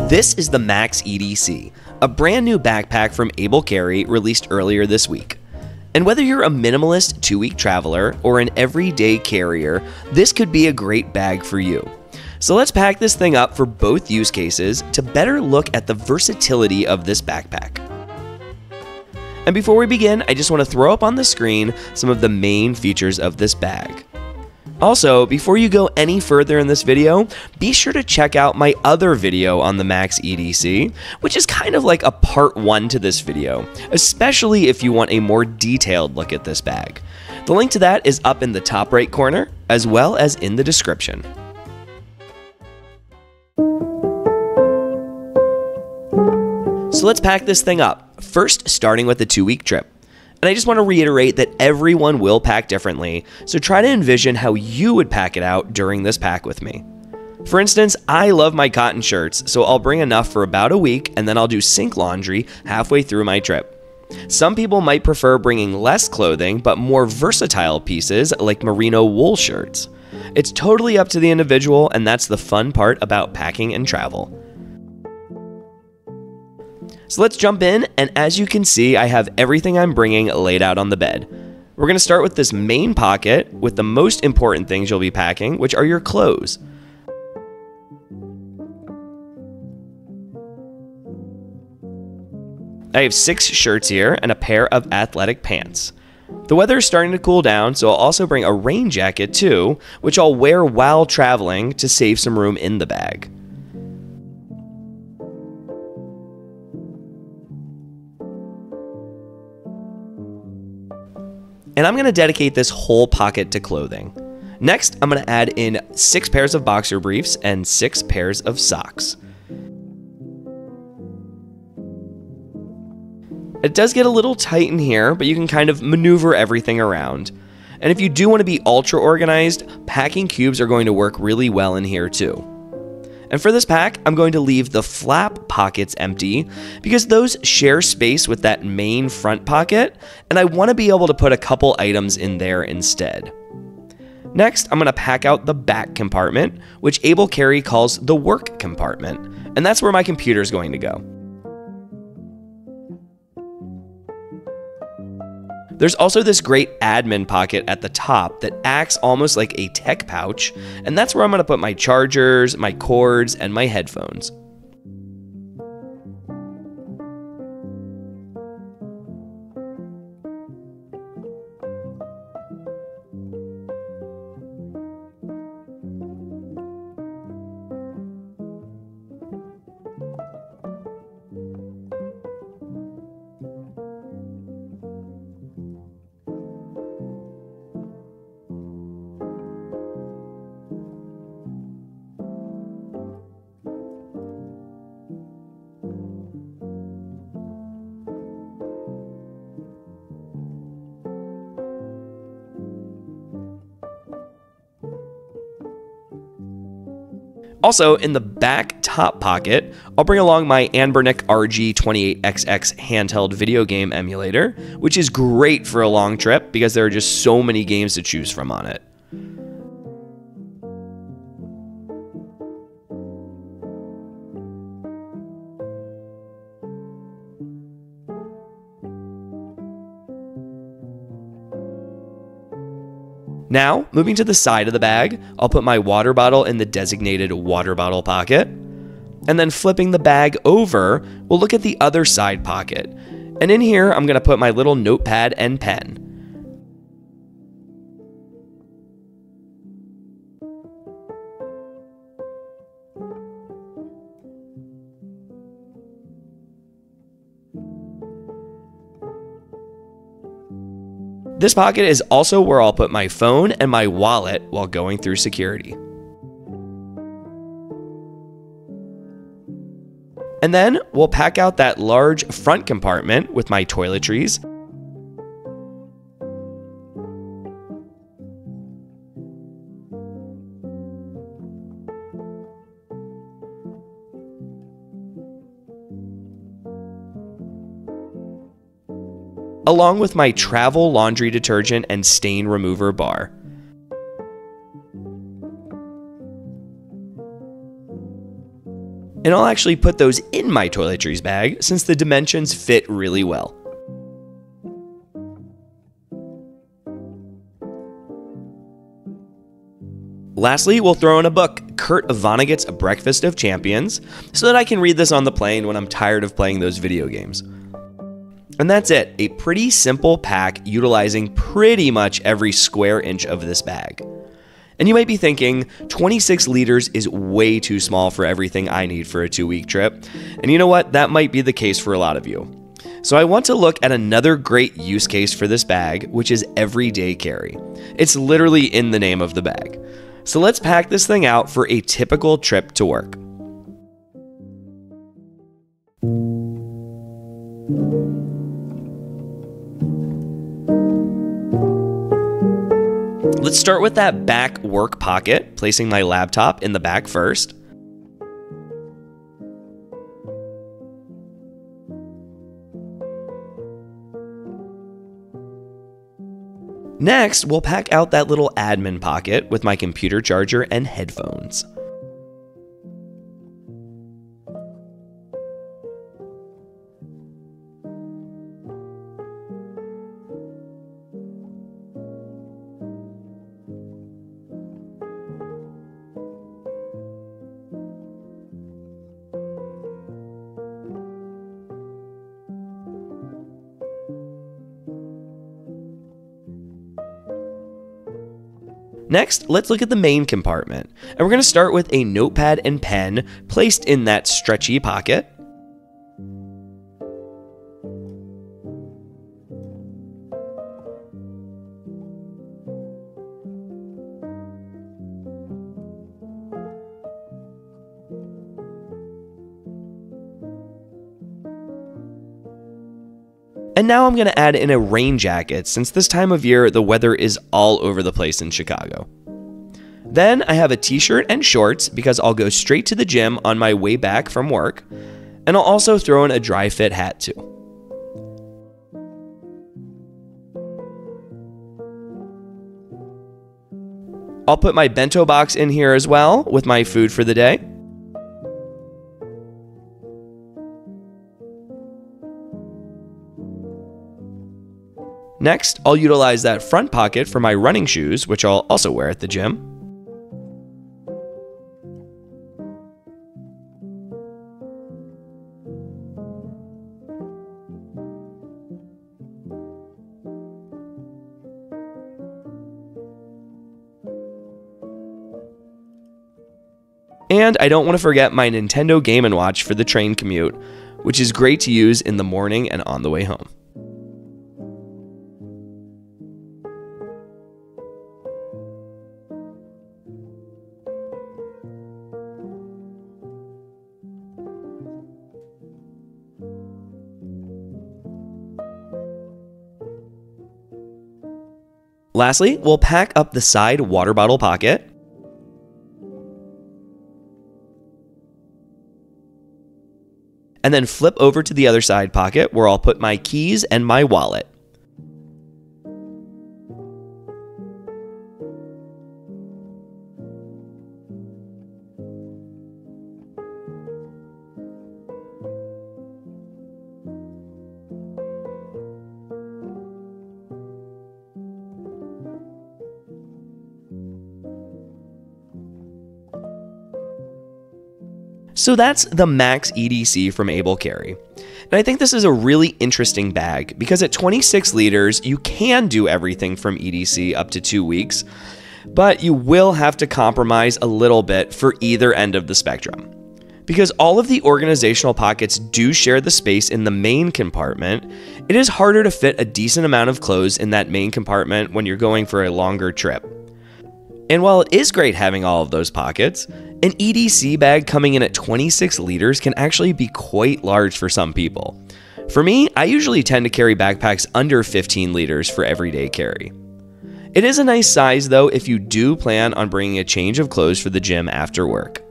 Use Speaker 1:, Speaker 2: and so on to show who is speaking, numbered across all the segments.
Speaker 1: This is the Max EDC, a brand new backpack from Able Carry released earlier this week. And whether you're a minimalist 2-week traveler or an everyday carrier, this could be a great bag for you. So let's pack this thing up for both use cases to better look at the versatility of this backpack. And before we begin, I just want to throw up on the screen some of the main features of this bag. Also, before you go any further in this video, be sure to check out my other video on the Max EDC, which is kind of like a part 1 to this video, especially if you want a more detailed look at this bag. The link to that is up in the top right corner, as well as in the description. So let's pack this thing up, first starting with the 2-week trip. And I just want to reiterate that everyone will pack differently, so try to envision how you would pack it out during this pack with me. For instance, I love my cotton shirts, so I'll bring enough for about a week and then I'll do sink laundry halfway through my trip. Some people might prefer bringing less clothing but more versatile pieces like merino wool shirts. It's totally up to the individual, and that's the fun part about packing and travel. So let's jump in, and as you can see, I have everything I'm bringing laid out on the bed. We're going to start with this main pocket with the most important things you'll be packing, which are your clothes. I have 6 shirts here and a pair of athletic pants. The weather is starting to cool down, so I'll also bring a rain jacket too, which I'll wear while traveling to save some room in the bag. And I'm going to dedicate this whole pocket to clothing. Next, I'm going to add in 6 pairs of boxer briefs and 6 pairs of socks. It does get a little tight in here, but you can kind of maneuver everything around. And if you do want to be ultra organized, packing cubes are going to work really well in here too. And for this pack, I'm going to leave the flap pockets empty because those share space with that main front pocket, and I want to be able to put a couple items in there instead. Next, I'm going to pack out the back compartment, which Able Carry calls the work compartment, and that's where my computer is going to go. There's also this great admin pocket at the top that acts almost like a tech pouch, and that's where I'm going to put my chargers, my cords, and my headphones. Also, in the back top pocket, I'll bring along my Anbernic RG28XX handheld video game emulator, which is great for a long trip because there are just so many games to choose from on it. Now, moving to the side of the bag, I'll put my water bottle in the designated water bottle pocket. And then flipping the bag over, we'll look at the other side pocket. And in here, I'm going to put my little notepad and pen. This pocket is also where I'll put my phone and my wallet while going through security. And then we'll pack out that large front compartment with my toiletries. Along with my travel laundry detergent and stain remover bar. And I'll actually put those in my toiletries bag since the dimensions fit really well. Lastly, we'll throw in a book, Kurt Vonnegut's Breakfast of Champions, so that I can read this on the plane when I'm tired of playing those video games. And that's it, a pretty simple pack utilizing pretty much every square inch of this bag. And you might be thinking, 26 liters is way too small for everything I need for a 2-week trip. And you know what? That might be the case for a lot of you. So I want to look at another great use case for this bag, which is everyday carry. It's literally in the name of the bag. So let's pack this thing out for a typical trip to work. Let's start with that back work pocket, placing my laptop in the back first. Next, we'll pack out that little admin pocket with my computer charger and headphones. Next, let's look at the main compartment, and we're going to start with a notepad and pen placed in that stretchy pocket. And now I'm going to add in a rain jacket since this time of year the weather is all over the place in Chicago. Then I have a t-shirt and shorts because I'll go straight to the gym on my way back from work, and I'll also throw in a dry fit hat too. I'll put my bento box in here as well with my food for the day. Next, I'll utilize that front pocket for my running shoes, which I'll also wear at the gym. And I don't want to forget my Nintendo Game & Watch for the train commute, which is great to use in the morning and on the way home. Lastly, we'll pack up the side water bottle pocket. And then flip over to the other side pocket where I'll put my keys and my wallet. So that's the Max EDC from Able Carry. And I think this is a really interesting bag because at 26 liters, you can do everything from EDC up to 2 weeks, but you will have to compromise a little bit for either end of the spectrum. Because all of the organizational pockets do share the space in the main compartment, it is harder to fit a decent amount of clothes in that main compartment when you're going for a longer trip. And while it is great having all of those pockets, an EDC bag coming in at 26 liters can actually be quite large for some people. For me, I usually tend to carry backpacks under 15 liters for everyday carry. It is a nice size though if you do plan on bringing a change of clothes for the gym after work.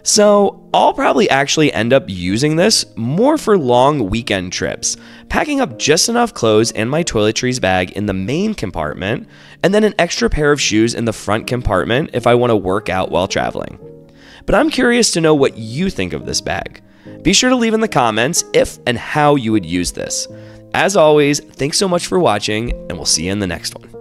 Speaker 1: So I'll probably actually end up using this more for long weekend trips, packing up just enough clothes and my toiletries bag in the main compartment, and then an extra pair of shoes in the front compartment if I want to work out while traveling. but I'm curious to know what you think of this bag. Be sure to leave in the comments if and how you would use this. As always, thanks so much for watching, and we'll see you in the next one.